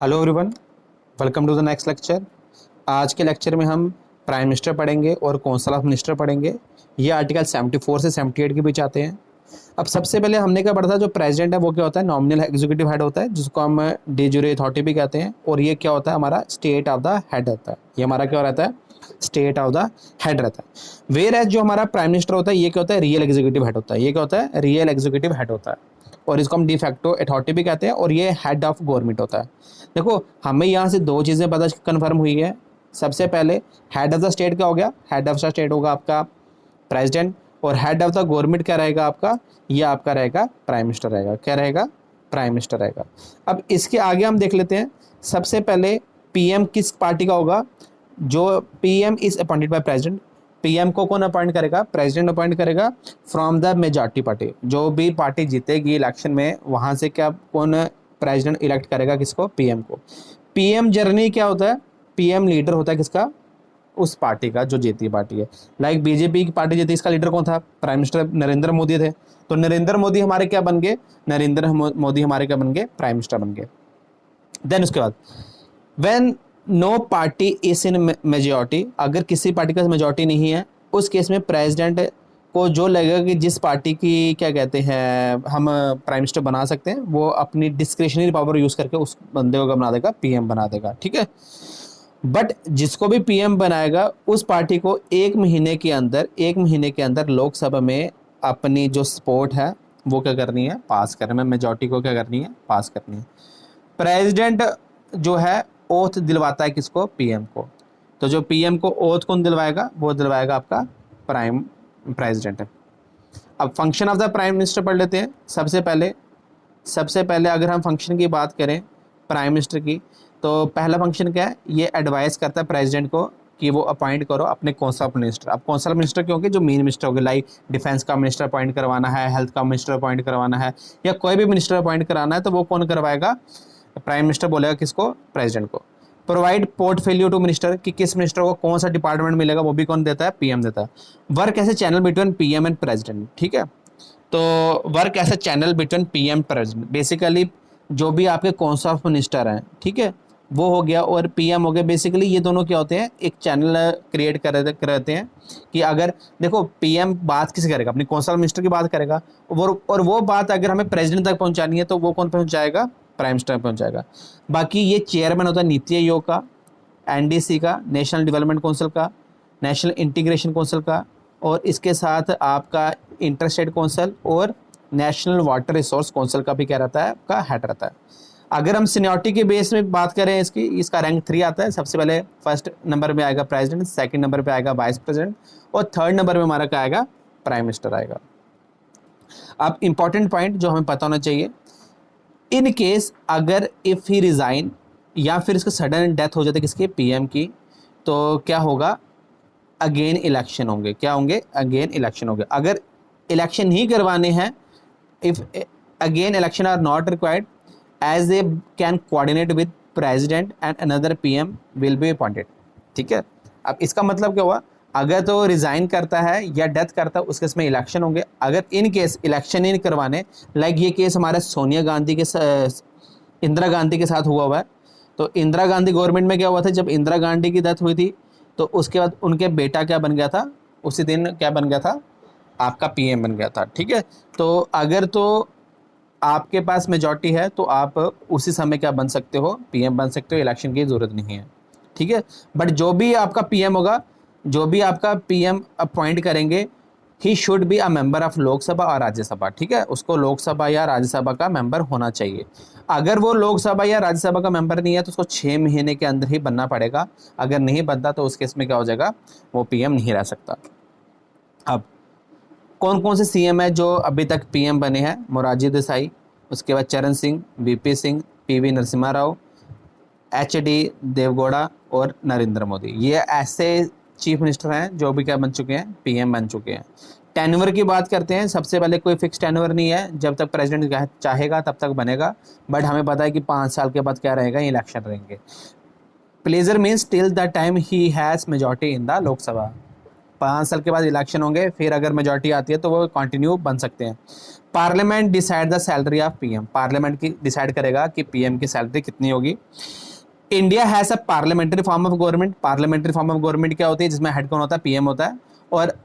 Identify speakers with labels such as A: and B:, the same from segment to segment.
A: Hello everyone, welcome to the next lecture. आज के lecture में हम प्राइम मिनिस्टर पढ़ेंगे और कौंसल ऑफ मिनिस्टर पढ़ेंगे। ये आर्टिकल 74 से 78 के बीच आते हैं। अब सबसे पहले हमने क्या पढ़ा था, जो प्रेसिडेंट है वो क्या होता है, नॉमिनल एग्जीक्यूटिव हेड होता है, जिसको हम डी ज्यूरी अथॉरिटी भी कहते हैं। और ये क्या होता है, हमारा स्टेट ऑफ द हेड रहता है। ये हमारा क्या रहता है, स्टेट ऑफ द हेड रहता है। वेयर एज जो हमारा प्राइम मिनिस्टर होता है, ये क्या होता है, रियल एग्जीक्यूटिव हेड होता है। ये क्या होता है, रियल एग्जीक्यूटिव हेड होता है और इसको हम डी फैक्टो अथॉरिटी भी कहते हैं। और ये हेड ऑफ गवर्नमेंट होता है। देखो, हमें यहाँ से दो चीज़ें पता कन्फर्म हुई है। सबसे पहले हेड ऑफ द स्टेट क्या हो गया, हेड ऑफ द स्टेट होगा आपका प्रेसिडेंट। और हेड ऑफ द गवर्नमेंट क्या रहेगा आपका, ये आपका रहेगा प्राइम मिनिस्टर रहेगा। क्या रहेगा, प्राइम मिनिस्टर रहेगा। अब इसके आगे हम देख लेते हैं। सबसे पहले पीएम किस पार्टी का होगा, जो PM is appointed by president. PM को कौन अपॉइंट करेगा, प्रेसिडेंट अपॉइंट करेगा फ्रॉम द मेजॉरिटी पार्टी। जो भी पार्टी जीतेगी इलेक्शन में, वहां से क्या कौन प्रेसिडेंट इलेक्ट करेगा, किसको, पीएम को। पीएम जर्नी क्या होता है, पीएम लीडर होता है किसका, उस पार्टी का जो जीती पार्टी है। लाइक बीजेपी की पार्टी जीती, इसका लीडर कौन था, प्राइम मिनिस्टर नरेंद्र मोदी थे। तो नरेंद्र मोदी हमारे क्या बन गए, नरेंद्र मोदी हमारे क्या बन गए, प्राइम मिनिस्टर बन गए। देन उसके बाद when no party is in majority, अगर किसी पार्टी का मेजॉरिटी नहीं है, उस केस में प्रेसिडेंट को जो लगेगा कि जिस पार्टी की क्या कहते हैं हम प्राइम मिनिस्टर बना सकते हैं, वो अपनी डिस्क्रिशनरी पावर यूज करके उस बंदे को बना देगा, पीएम बना देगा। ठीक है। बट जिसको भी पीएम बनाएगा, उस पार्टी को एक महीने के अंदर लोकसभा में अपनी जो सपोर्ट है वो क्या करनी है, पास करना है। मेजॉरिटी को क्या करनी है, पास करनी है। प्रेसिडेंट जो है ओथ दिलवाता है किसको, पीएम को। तो जो पीएम को ओथ कौन दिलवाएगा, वो दिलवाएगा आपका प्राइम प्रेसिडेंट है। अब function of the prime minister पढ़ लेते हैं। सबसे पहले अगर हम फंक्शन की बात करें प्राइम मिनिस्टर की, तो पहला फंक्शन क्या है, ये एडवाइस करता है प्रेसिडेंट को कि वो अपॉइंट करो अपने कौंसल ऑफ मिनिस्टर। अब कौंसल ऑफ मिनिस्टर क्योंकि जो मेन मिनिस्टर होंगे, लाइक डिफेंस का मिनिस्टर अपॉइंट करवाना है, हेल्थ का मिनिस्टर अपॉइंट करवाना है, या कोई भी मिनिस्टर अपॉइंट कराना है, तो वो कौन करवाएगा, प्राइम मिनिस्टर बोलेगा किसको, प्रेसिडेंट को। प्रोवाइड पोर्टफोलियो टू मिनिस्टर, कि किस मिनिस्टर को कौन सा डिपार्टमेंट मिलेगा, वो भी कौन देता है, पीएम देता है। Work as a channel between PM and president. ठीक है। तो work as a channel between PM president, basically जो भी आपके कौंसल ऑफ मिनिस्टर हैं, ठीक है, वो हो गया और पीएम हो गया। बेसिकली ये दोनों क्या होते हैं, एक चैनल क्रिएट करते हैं कि अगर देखो पीएम बात किसे करेगा, अपनी कौंसल मिनिस्टर की बात करेगा, और वो बात अगर हमें प्रेसिडेंट तक पहुंचानी है, तो वो कौन पहुंचाएगा, प्राइम मिनिस्टर पहुंचाएगा। बाकी ये चेयरमैन होता है नीति आयोग का, एनडीसी का, नेशनल डेवलपमेंट काउंसिल का, नेशनल इंटीग्रेशन काउंसिल का, और इसके साथ आपका इंटरस्टेट काउंसिल और नेशनल वाटर रिसोर्स काउंसिल का भी क्या रहता है, आपका हेड रहता है। अगर हम सीनियरिटी के बेस में बात करें इसकी, इसका रैंक 3 आता है। सबसे पहले फर्स्ट नंबर पे आएगा प्रेसिडेंट, सेकंड नंबर पे आएगा वाइस प्रेसिडेंट, और थर्ड नंबर पे हमारा क्या आएगा, प्राइम मिनिस्टर आएगा। अब इंपॉर्टेंट पॉइंट जो हमें पता होना चाहिए, इन केस अगर इफ ही रिजाइन, या फिर इसका सडन डेथ हो जाती है किसके, पीएम की, तो क्या होगा, अगेन इलेक्शन होंगे। क्या होंगे, अगेन इलेक्शन होंगे। अगर इलेक्शन नहीं करवाने हैं, if again election are not required, as they can coordinate with president and another PM will be appointed. ठीक है। अब इसका मतलब क्या हुआ, अगर तो रिजाइन करता है या डेथ करता है, उस केस में इलेक्शन होंगे। अगर इन केस इलेक्शन नहीं करवाने, लाइक ये केस हमारे सोनिया गांधी के इंदिरा गांधी के साथ हुआ है। तो इंदिरा गांधी गवर्नमेंट में क्या हुआ था, जब इंदिरा गांधी की डेथ हुई थी, तो उसके बाद उनके बेटा क्या बन गया था, उसी दिन क्या बन गया था, आपका पीएम बन गया था। ठीक है। तो अगर तो आपके पास मेजॉरिटी है, तो आप उसी समय क्या बन सकते हो, पीएम बन सकते हो, इलेक्शन की जरूरत नहीं है। ठीक है। बट जो भी आपका पीएम होगा, जो भी आपका पीएम अपॉइंट करेंगे, he should be a member of Lok Sabha और राज्यसभा। ठीक है। उसको लोकसभा या राज्यसभा का मेंबर होना चाहिए। अगर वो लोकसभा या राज्यसभा का मेंबर नहीं है, तो उसको 6 महीने के अंदर ही बनना पड़ेगा। अगर नहीं बनता, तो उस केस में क्या हो जाएगा, वो पीएम नहीं रह सकता। अब कौन कौन से सीएम है जो अभी तक पीएम बने हैं, मोरारजी देसाई, उसके बाद Charan Singh, VP Singh, PV Narasimha Rao, HD Deve Gowda और नरेंद्र मोदी। ये ऐसे चीफ मिनिस्टर हैं जो भी क्या बन चुके हैं, पीएम बन चुके हैं। टेन्योर की बात करते हैं। सबसे पहले कोई फिक्स टेन्योर नहीं है, जब तक प्रेसिडेंट चाहेगा तब तक बनेगा। बट हमें पता है कि 5 साल के बाद क्या रहेगा, इलेक्शन रहेंगे। Pleasure means till the time he has majority in the Lok Sabha. 5 साल के बाद इलेक्शन होंगे, फिर अगर मेजोरिटी आती है तो वो कंटिन्यू बन सकते हैं। Parliament decide the salary of PM, parliament की डिसाइड करेगा कि पीएम की सैलरी कितनी होगी। India has a parliamentary form of government, parliamentary form of government क्या होती है, जिसमें हेड कौन होता है, पीएम होता है। और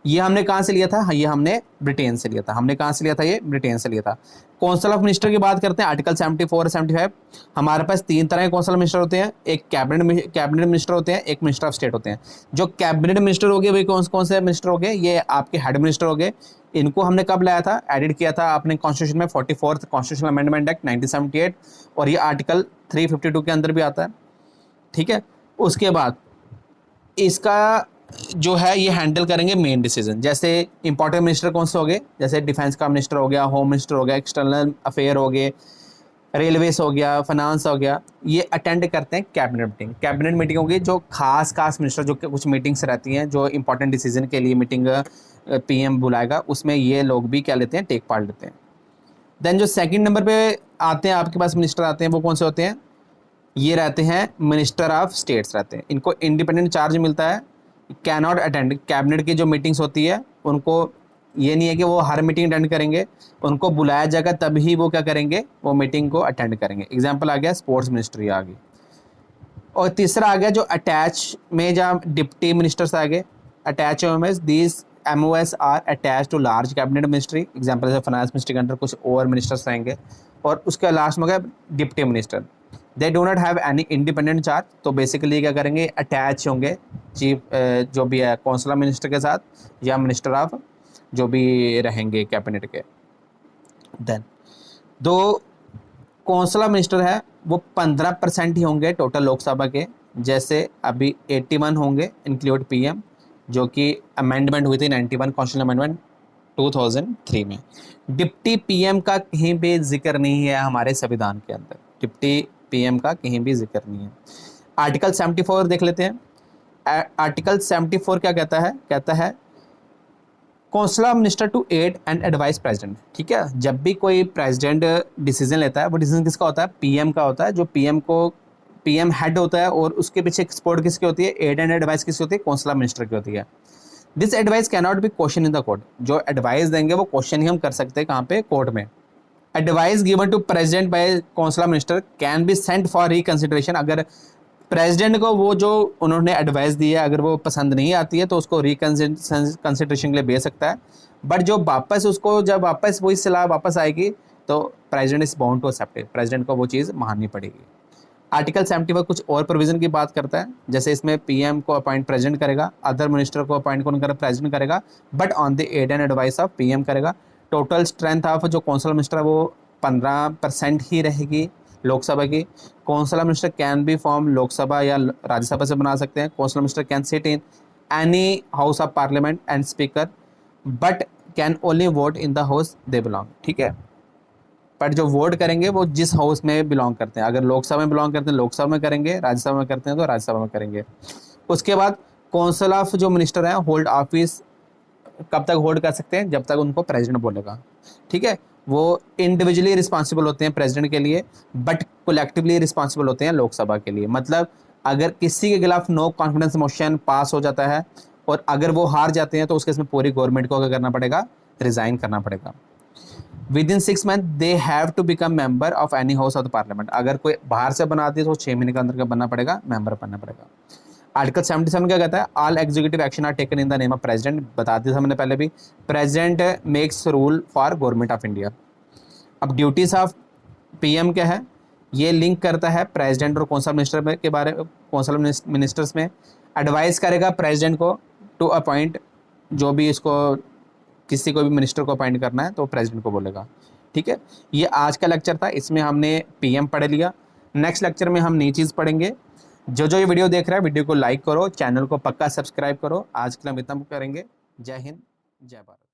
A: ये हमने कहाँ से लिया था, ये हमने ब्रिटेन से लिया था। हमने कहाँ से लिया था, ये ब्रिटेन से लिया था। कौंसिल ऑफ मिनिस्टर की बात करते हैं, आर्टिकल 74 और 75। हमारे पास 3 तरह के कौंसिल ऑफ मिनिस्टर होते हैं, एक कैबिनेट मिनिस्टर होते हैं, एक मिनिस्टर ऑफ स्टेट होते हैं। जो कैबिनेट मिनिस्टर हो गए वही कौन से मिनिस्टर हो गए, ये आपके हेड मिनिस्टर हो गए। इनको हमने कब लाया था, एडिट किया था आपने कॉन्स्टिट्यूशन में, 44th कॉन्स्टिट्यूशनल अमेंडमेंट एक्ट 1978, और ये आर्टिकल 352 के अंदर भी आता है। ठीक है, उसके बाद इसका जो है ये हैंडल करेंगे मेन डिसीजन। जैसे इंपॉर्टेंट मिनिस्टर कौन से हो गए, जैसे डिफेंस का मिनिस्टर हो गया, होम मिनिस्टर हो गया, एक्सटर्नल अफेयर हो गए, रेलवेज हो गया, फाइनेंस हो गया, ये अटेंड करते हैं कैबिनेट मीटिंग। कैबिनेट मीटिंग होगी जो खास मिनिस्टर, जो कुछ मीटिंग्स रहती हैं जो इंपॉर्टेंट डिसीजन के लिए मीटिंग पीएम बुलाएगा, उसमें ये लोग भी क्या लेते हैं, टेक पार्ट लेते हैं। देन जो सेकंड नंबर पे आते हैं आपके पास मिनिस्टर आते हैं, वो कौन से होते हैं, ये रहते हैं मिनिस्टर ऑफ स्टेट्स रहते हैं। इनको इंडिपेंडेंट चार्ज मिलता है, कैन नॉट अटेंड कैबिनेट की जो मीटिंग्स होती है, उनको ये नहीं है कि वो हर मीटिंग अटेंड करेंगे, उनको बुलाया जाएगा तभी वो क्या करेंगे, वो मीटिंग को अटेंड करेंगे। एग्जाम्पल आ गया स्पोर्ट्स मिनिस्ट्री आ गई। और तीसरा आ गया जो अटैच में, जहाँ डिप्टी मिनिस्टर्स आ गए, attach MOS, these MOS are attach to large cabinet ministry. Example जैसे फाइनेंस मिनिस्ट्री के अंदर कुछ और मिनिस्टर्स रहेंगे। और उसके लास्ट में गया deputy minister, they do not have any independent charge. तो बेसिकली क्या करेंगे, अटैच होंगे चीफ जो भी है कौंसिल मिनिस्टर के साथ, या मिनिस्टर ऑफ जो भी रहेंगे कैबिनेट के। देन दो कौंसिल मिनिस्टर है वो 15% ही होंगे टोटल लोकसभा के। जैसे अभी 81 होंगे इंक्लूड पीएम, जो कि अमेंडमेंट हुई थी 91 कॉन्स्टिट्यूशन अमेंडमेंट 2003 में। डिप्टी पीएम का कहीं भी जिक्र नहीं है हमारे संविधान के अंदर, डिप्टी पीएम का कहीं भी जिक्र नहीं है। आर्टिकल 74 देख लेते हैं। आर्टिकल 74 क्या कहता है, कहता है council of minister to aid and advice president. ठीक है, जब भी कोई प्रेसिडेंट डिसीजन लेता है, वो डिसीजन किसका होता है, पीएम का होता है। जो पीएम हेड होता है, और उसके पीछे सपोर्ट किसकी होती है, एड एंड एडवाइस किसकी होती है, कौंसिल ऑफ मिनिस्टर की होती है। This advice can not be question in the court, जो एडवाइस देंगे वो क्वेश्चन ही हम कर सकते हैं कहाँ पे, कोर्ट में। Advice given to president by council of minister can be sent for reconsideration. अगर प्रेसिडेंट को वो जो उन्होंने एडवाइस दी है अगर वो पसंद नहीं आती है तो उसको रिकंसिडरेशन के लिए भेज सकता है। बट जो वापस उसको जब वापस वही सलाह वापस आएगी तो president is bound to accept it, president को वो चीज़ माननी पड़ेगी। आर्टिकल 74 कुछ और प्रोविजन की बात करता है, जैसे इसमें पीएम को अपॉइंट प्रेसिडेंट करेगा, अदर मिनिस्टर को अपॉइंट कौन करेगा, प्रेसिडेंट करेगा, but on the aid and advice of PM करेगा। टोटल स्ट्रेंथ ऑफ जो कौंसिल मिनिस्टर है वो 15% ही रहेगी लोकसभा की। Council minister can be form Lok Sabha या राज्यसभा से बना सकते हैं। Council minister can sit in any house of parliament and speaker, but can only vote in the house they belong. ठीक है, बट जो वोट करेंगे वो जिस हाउस में बिलोंग करते हैं, अगर लोकसभा में बिलोंग करते हैं लोकसभा में करेंगे, राज्यसभा में करते हैं तो राज्यसभा में करेंगे। उसके बाद कौंसिल ऑफ जो मिनिस्टर हैं होल्ड ऑफिस कब तक होल्ड कर सकते हैं, जब तक उनको प्रेसिडेंट बोलेगा। ठीक है, वो इंडिविजुअली रिस्पॉन्सिबल होते हैं प्रेसिडेंट के लिए, बट कोलेक्टिवली रिस्पॉन्सिबल होते हैं लोकसभा के लिए। मतलब अगर किसी के खिलाफ नो कॉन्फिडेंस मोशन पास हो जाता है और अगर वो हार जाते हैं तो उसके इसमें पूरी गवर्नमेंट को क्या करना पड़ेगा, रिजाइन करना पड़ेगा। Within 6 month they have to become member of any house of the parliament. अगर कोई बाहर से बना दिए तो 6 महीने के अंदर का बनना पड़ेगा, मेंबर बनना पड़ेगा। आर्टिकल 77 क्या कहता है, all executive action are taken in the name of president. बता दिया था मैंने पहले भी, president makes rule for government of India. अब ड्यूटीज ऑफ पीएम क्या है, ये लिंक करता है प्रेसिडेंट और कौंसिल मिनिस्टर के बारे में, कौंसिल मिनिस्टर्स में एडवाइस करेगा प्रेसिडेंट को टू अपॉइंट, जो भी इसको किसी को भी मिनिस्टर को अपॉइंट करना है तो प्रेसिडेंट को बोलेगा। ठीक है, ये आज का लेक्चर था, इसमें हमने पीएम पढ़ लिया। नेक्स्ट लेक्चर में हम नई चीज़ पढ़ेंगे। जो ये वीडियो देख रहा है वीडियो को लाइक करो, चैनल को पक्का सब्सक्राइब करो। आज के लिए हम इतना करेंगे। जय हिंद, जय भारत।